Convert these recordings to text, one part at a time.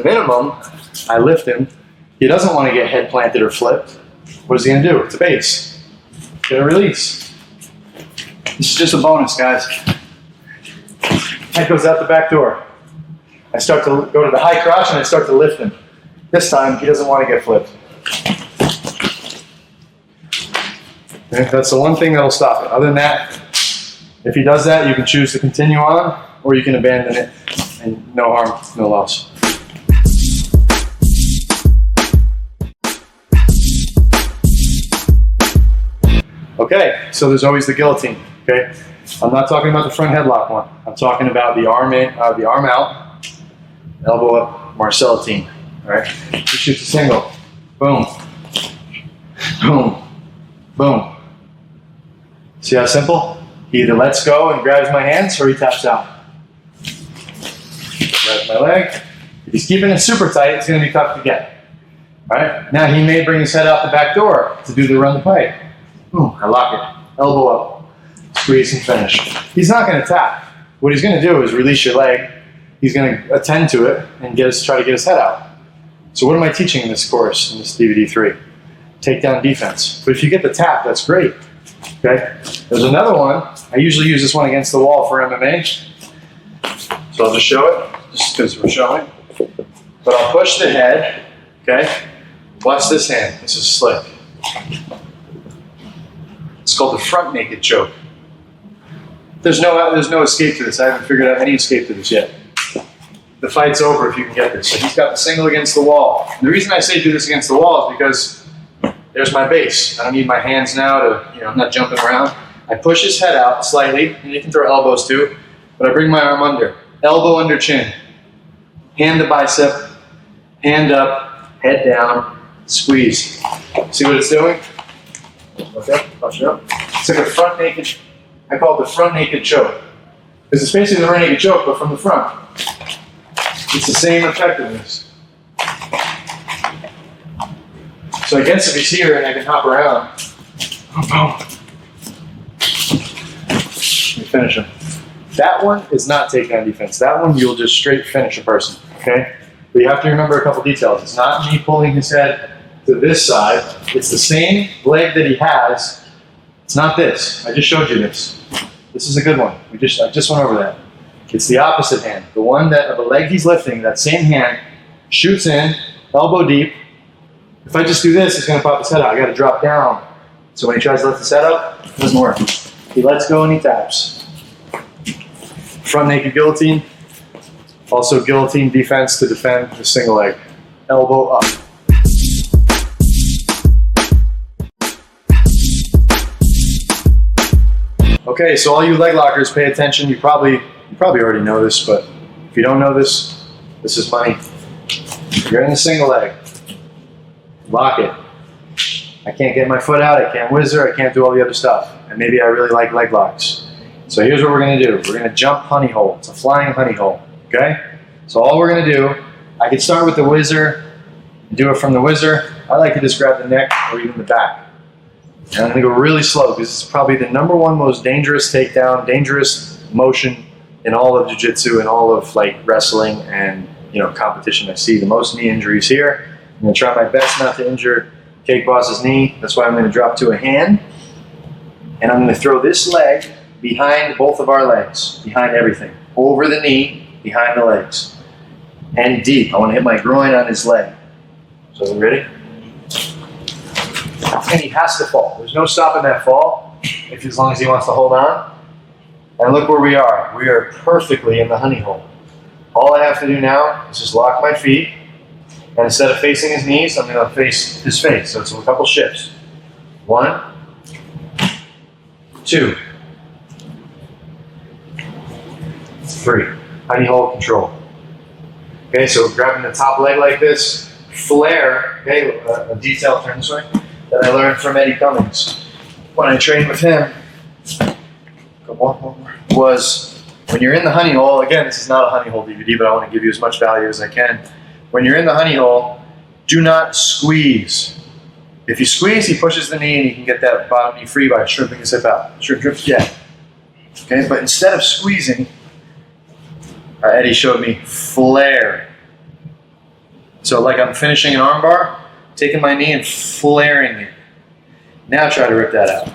Minimum, I lift him. He doesn't want to get head planted or flipped. What is he going to do? It's a base. Get a release. This is just a bonus, guys. Head goes out the back door. I start to go to the high crotch and I start to lift him. This time, he doesn't want to get flipped. Okay, that's the one thing that'll stop it. Other than that, if he does that, you can choose to continue on or you can abandon it and no harm, no loss. Okay, so there's always the guillotine, okay? I'm not talking about the front headlock one. I'm talking about the arm in, the arm out, elbow up, Marcellatine, all right? He shoots a single, boom, boom, boom. See how simple? He either lets go and grabs my hands or he taps out. Grabs my leg. If he's keeping it super tight, it's gonna be tough to get, all right? Now he may bring his head out the back door to do the run the pipe. Boom, I lock it, elbow up, squeeze and finish. He's not going to tap. What he's going to do is release your leg. He's going to attend to it and try to get his head out. So what am I teaching in this course, in this DVD 3? Takedown defense. But if you get the tap, that's great. Okay. There's another one. I usually use this one against the wall for MMA. So I'll just show it, just because we're showing. But I'll push the head. Okay. Watch this hand. This is slick. It's called the front naked choke. There's no escape to this. I haven't figured out any escape to this yet. The fight's over if you can get this. So he's got the single against the wall. And the reason I say do this against the wall is because there's my base. I don't need my hands now to, I'm not jumping around. I push his head out slightly, and you can throw elbows too, but I bring my arm under. Elbow under chin. Hand to bicep, hand up, head down, squeeze. See what it's doing? Okay, push it up. It's like a front naked, I call it the front naked choke. Because it's basically the front naked choke, but from the front. It's the same effectiveness. So I guess if he's here and I can hop around, let me finish him. That one is not takedown defense. That one you'll just straight finish a person, okay? But you have to remember a couple details. It's not me pulling his head to this side. It's the same leg that he has. It's not this. I just showed you this. This is a good one. I just went over that. It's the opposite hand. The one that of the leg he's lifting, that same hand shoots in, elbow deep. If I just do this, he's gonna pop his head out. I gotta drop down. So when he tries to lift his head up, it doesn't work. He lets go and he taps. Front naked guillotine. Also guillotine defense to defend the single leg. Elbow up. Okay, so all you leg lockers, pay attention. You probably already know this, but if you don't know this, this is money. You're in the single leg. Lock it. I can't get my foot out, I can't whizzer, I can't do all the other stuff. And maybe I really like leg locks. So here's what we're gonna do. We're gonna jump honey hole. It's a flying honey hole, okay? So all we're gonna do, I could start with the whizzer, do it from the whizzer. I like to just grab the neck or even the back. And I'm gonna go really slow because it's probably the #1 most dangerous takedown, dangerous motion in all of jiu-jitsu and all of like wrestling and competition. I see the most knee injuries here. I'm gonna try my best not to injure Cake Boss's knee. That's why I'm gonna drop to a hand. And I'm gonna throw this leg behind both of our legs, behind everything. Over the knee, behind the legs. And deep. I wanna hit my groin on his leg. So we ready? And he has to fall. There's no stopping that fall, as long as he wants to hold on. And look where we are. We are perfectly in the honey hole. All I have to do now is just lock my feet, and instead of facing his knees, I'm going to face his face. So it's a couple shifts. 1, 2, 3. Honey hole control. Okay, so grabbing the top leg like this, flare, okay, a detail turn this way, that I learned from Eddie Cummings when I trained with him, was when you're in the honey hole, again, this is not a honey hole DVD, but I want to give you as much value as I can. When you're in the honey hole, do not squeeze. If you squeeze, he pushes the knee and you can get that bottom knee free by shrimping his hip out. Shrimp, yeah. Okay, but instead of squeezing, Eddie showed me flare. So like I'm finishing an arm bar, taking my knee and flaring it. Now try to rip that out.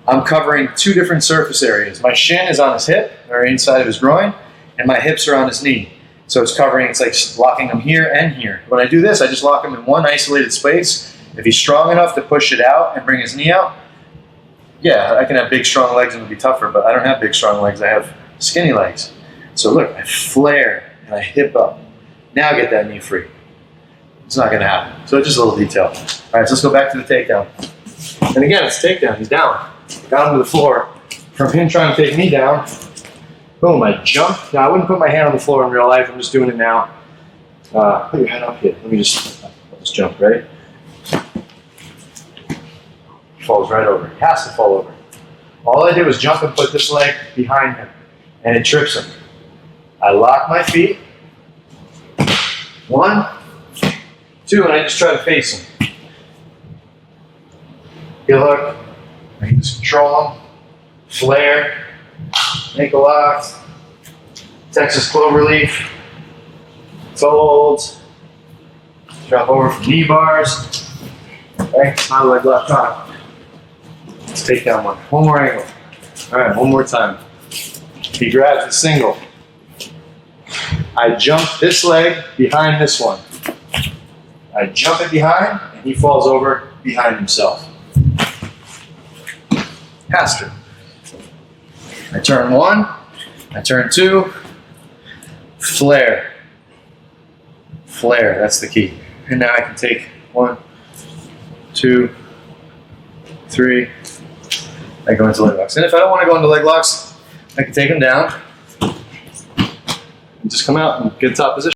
I'm covering two different surface areas. My shin is on his hip, or inside of his groin, and my hips are on his knee. So it's covering, it's like locking him here and here. When I do this, I just lock him in one isolated space. If he's strong enough to push it out and bring his knee out, yeah, I can have big, strong legs and it'll be tougher, but I don't have big, strong legs. I have skinny legs. So look, I flare and I hip up. Now get that knee free. It's not going to happen. So just a little detail. All right, so let's go back to the takedown. And again, it's a takedown. He's down to the floor. From him trying to take me down, boom, I jump. Now, I wouldn't put my hand on the floor in real life. I'm just doing it now. Put your head up here. Let me just jump, ready? Falls right over. He has to fall over. All I did was jump and put this leg behind him, and it trips him. I lock my feet. 1, 2, and I just try to face him. You look, I can just control him, flare, ankle locks, Texas cloverleaf, folds, drop over from knee bars. Okay, not a leg lock on. Let's take down one. One more angle. All right, one more time. He grabs the single. I jump this leg behind this one. I jump it behind, and he falls over behind himself. Has to. I turn 1, I turn 2, flare. Flare, that's the key. And now I can take 1, 2, 3. I go into leg locks. And if I don't want to go into leg locks, I can take them down and just come out and get top position.